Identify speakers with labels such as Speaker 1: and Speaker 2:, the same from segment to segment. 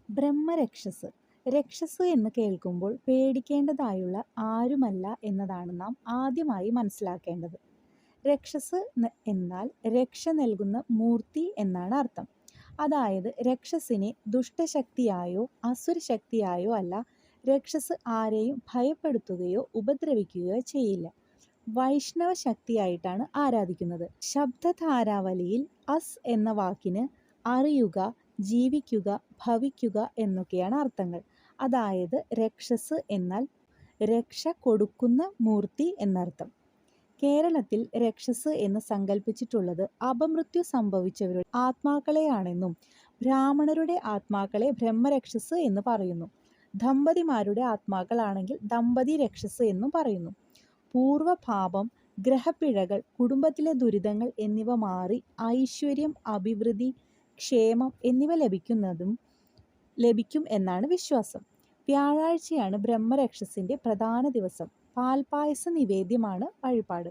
Speaker 1: ബ്രഹ്മരക്ഷസ്. രക്ഷസ് എന്ന് കേൾക്കുമ്പോൾ പേടിക്കേണ്ടതായുള്ള ആരുമല്ല എന്നതാണ് നാം ആദ്യമായി മനസ്സിലാക്കേണ്ടത്. രക്ഷസ് എന്നാൽ രക്ഷ നൽകുന്ന മൂർത്തി എന്നാണ് അർത്ഥം. അതായത് രക്ഷസിനെ ദുഷ്ടശക്തിയായോ അസുരശക്തിയായോ അല്ല. രക്ഷസ് ആരെയും ഭയപ്പെടുത്തുകയോ ഉപദ്രവിക്കുകയോ ചെയ്യില്ല. വൈഷ്ണവ ശക്തിയായിട്ടാണ് ആരാധിക്കുന്നത്. ശബ്ദധാരാവലിയിൽ അസ് എന്ന വാക്കിന് അറിയുക, ജീവിക്കുക, ഭവിക്കുക എന്നൊക്കെയാണ് അർത്ഥങ്ങൾ. അതായത് രക്ഷസ് എന്നാൽ രക്ഷ കൊടുക്കുന്ന മൂർത്തി എന്നർത്ഥം. കേരളത്തിൽ രക്ഷസ് എന്ന് സങ്കല്പിച്ചിട്ടുള്ളത് അപമൃത്യു സംഭവിച്ചവരുടെ ആത്മാക്കളെയാണെന്നും ബ്രാഹ്മണരുടെ ആത്മാക്കളെ ബ്രഹ്മരക്ഷസ് എന്ന് പറയുന്നു. ദമ്പതിമാരുടെ ആത്മാക്കളാണെങ്കിൽ ദമ്പതി രക്ഷസ് എന്നും പറയുന്നു. പൂർവപാപം, ഗ്രഹപ്പിഴകൾ, കുടുംബത്തിലെ ദുരിതങ്ങൾ എന്നിവ മാറി ഐശ്വര്യം, അഭിവൃദ്ധി, ക്ഷേമം എന്നിവ ലഭിക്കും എന്നാണ് വിശ്വാസം. വ്യാഴാഴ്ചയാണ് ബ്രഹ്മരക്ഷസിന്റെ പ്രധാന ദിവസം. പാൽപായസ നിവേദ്യമാണ് വഴിപാട്.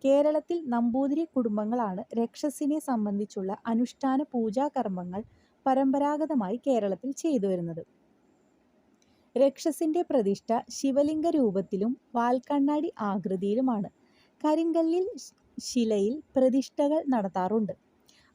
Speaker 1: കേരളത്തിൽ നമ്പൂതിരി കുടുംബങ്ങളാണ് രക്ഷസിനെ സംബന്ധിച്ചുള്ള അനുഷ്ഠാന പൂജാകർമ്മങ്ങൾ പരമ്പരാഗതമായി കേരളത്തിൽ ചെയ്തു വരുന്നത്. രക്ഷസിന്റെ പ്രതിഷ്ഠ ശിവലിംഗ രൂപത്തിലും വാൽക്കണ്ണാടി ആകൃതിയിലുമാണ്. കരിങ്കല്ലിൽ ശിലയിൽ പ്രതിഷ്ഠകൾ നടത്താറുണ്ട്.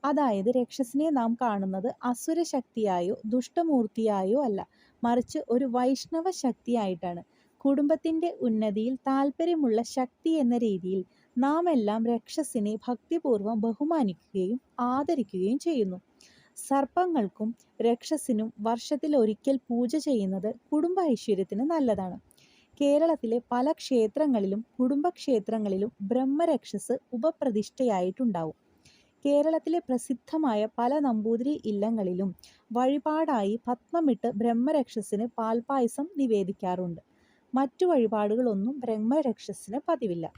Speaker 1: അതായത് രക്ഷസിനെ നാം കാണുന്നത് അസുര ശക്തിയായോ ദുഷ്ടമൂർത്തിയായോ അല്ല, മറിച്ച് ഒരു വൈഷ്ണവ ശക്തിയായിട്ടാണ്. കുടുംബത്തിന്റെ ഉന്നതിയിൽ താല്പര്യമുള്ള ശക്തി എന്ന രീതിയിൽ നാം എല്ലാം രക്ഷസിനെ ഭക്തിപൂർവ്വം ബഹുമാനിക്കുകയും ആദരിക്കുകയും ചെയ്യുന്നു. സർപ്പങ്ങൾക്കും രക്ഷസിനും വർഷത്തിലൊരിക്കൽ പൂജ ചെയ്യുന്നത് കുടുംബ ഐശ്വര്യത്തിന് നല്ലതാണ്. കേരളത്തിലെ പല ക്ഷേത്രങ്ങളിലും കുടുംബക്ഷേത്രങ്ങളിലും ബ്രഹ്മരക്ഷസ് ഉപപ്രതിഷ്ഠയായിട്ടുണ്ടാവും. കേരളത്തിലെ പ്രസിദ്ധമായ പല നമ്പൂതിരി ഇല്ലങ്ങളിലും വഴിപാടായി പത്മമിട്ട് ബ്രഹ്മരക്ഷസിന് പാൽപായസം നിവേദിക്കാറുണ്ട്. മറ്റു വഴിപാടുകളൊന്നും ബ്രഹ്മരക്ഷസിന് പതിവില്ല.